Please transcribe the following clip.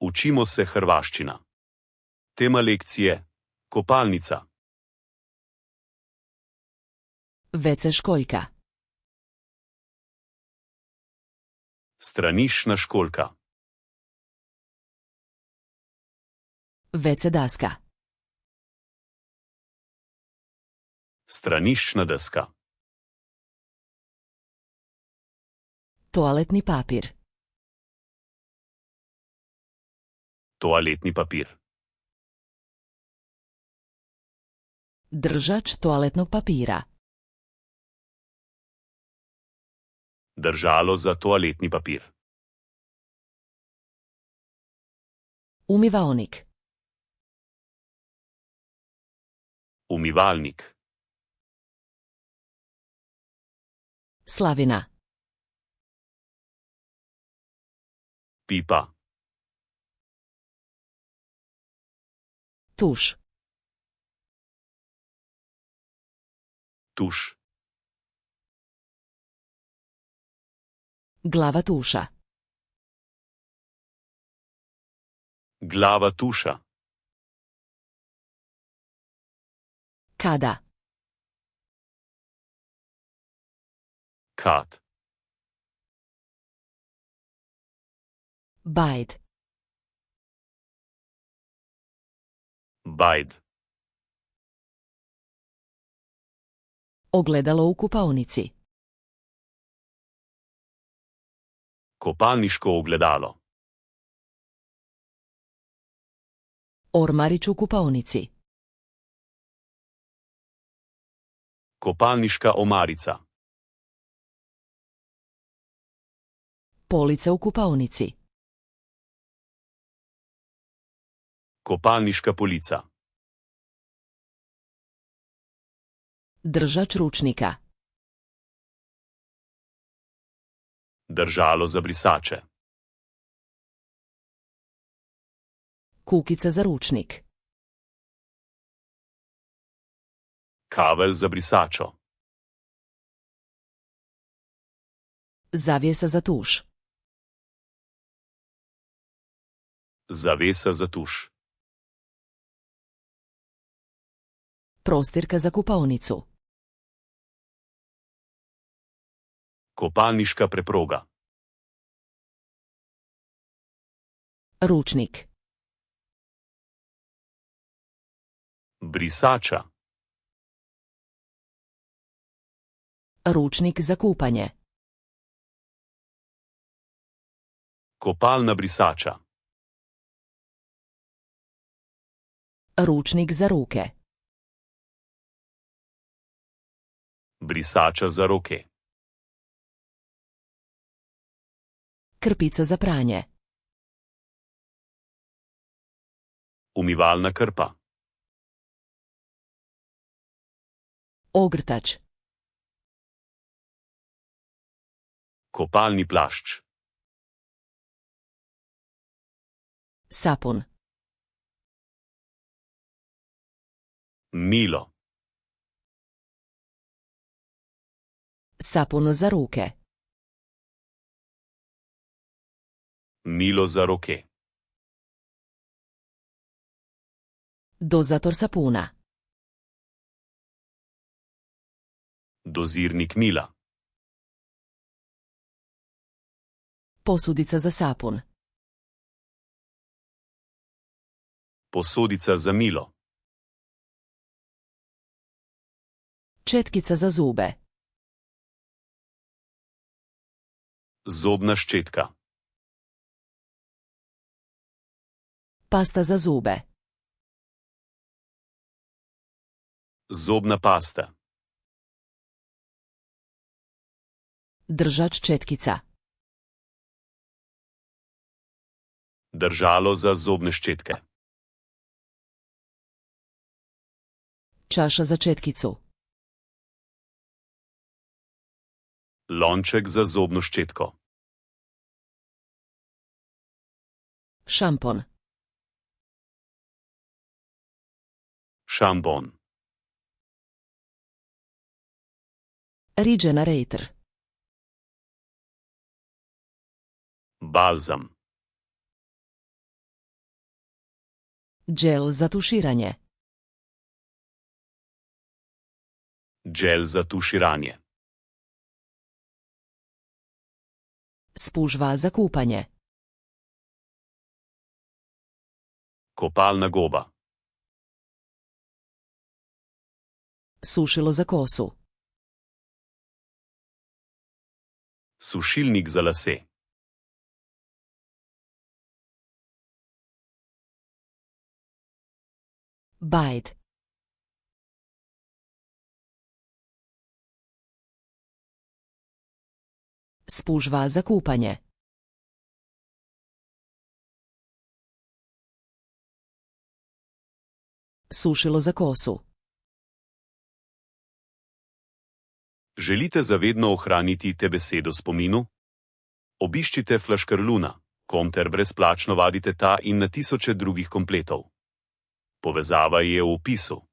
Učimo se hrvaščina. Tema lekcije: kopalnica. WC školjka. Straniščna školjka. WC daska. Straniščna deska. Toaletni papir. Toaletni papir. Držač toaletnog papira. Držalo za toaletni papir. Umivaonik. Umivalnik. Slavina. Pipa. Tuš. Tuš. Glava tuša. Glava tuša. Kada. Kat. Bajd. Bajd. Ogledalo u kupaonici. Kopalniško ogledalo. Ormarić u kupaonici. Kopalniška omarica. Polica u kupaonici. Kopalniška polica. Držač ručnika. Držalo za brisače. Kukica za ručnik. Kavelj za brisačo. Zavjesa za tuš. Zavesa za tuš. Prostirka za kupaonicu. Kopalniška preproga. Ručnik. Brisača. Ručnik za kupanje. Kopalna brisača. Ručnik za ruke. Brisača za roke. Krpica za pranje. Umivalna krpa. Ogrtač. Kopalni plašč. Sapun. Milo. Sapun za ruke. Milo za roke. Dozator sapuna. Dozirnik mila. Posudica za sapun. Posodica za milo. Četkica za zube. Zobna ščetka. Pasta za zube. Zobna pasta. Držač četkica. Držalo za zobne ščetke. Čaša za četkicu. Lonček za zobno ščetko. Šampon. Šampon. Regenerator. Balzam. Gel za tuširanje. Gel za tuširanje. Spužva za kupanje. Kopalna goba. Sušilo za kosu. Sušilnik za lase. Bajd. Spužva za kupanje. Sušilo za kosu. Želite zavedno ohraniti te besede v spominu? Obiščite flaškarluna.com ter brezplačno vadite ta in na tisoče drugih kompletov. Povezava je v opisu.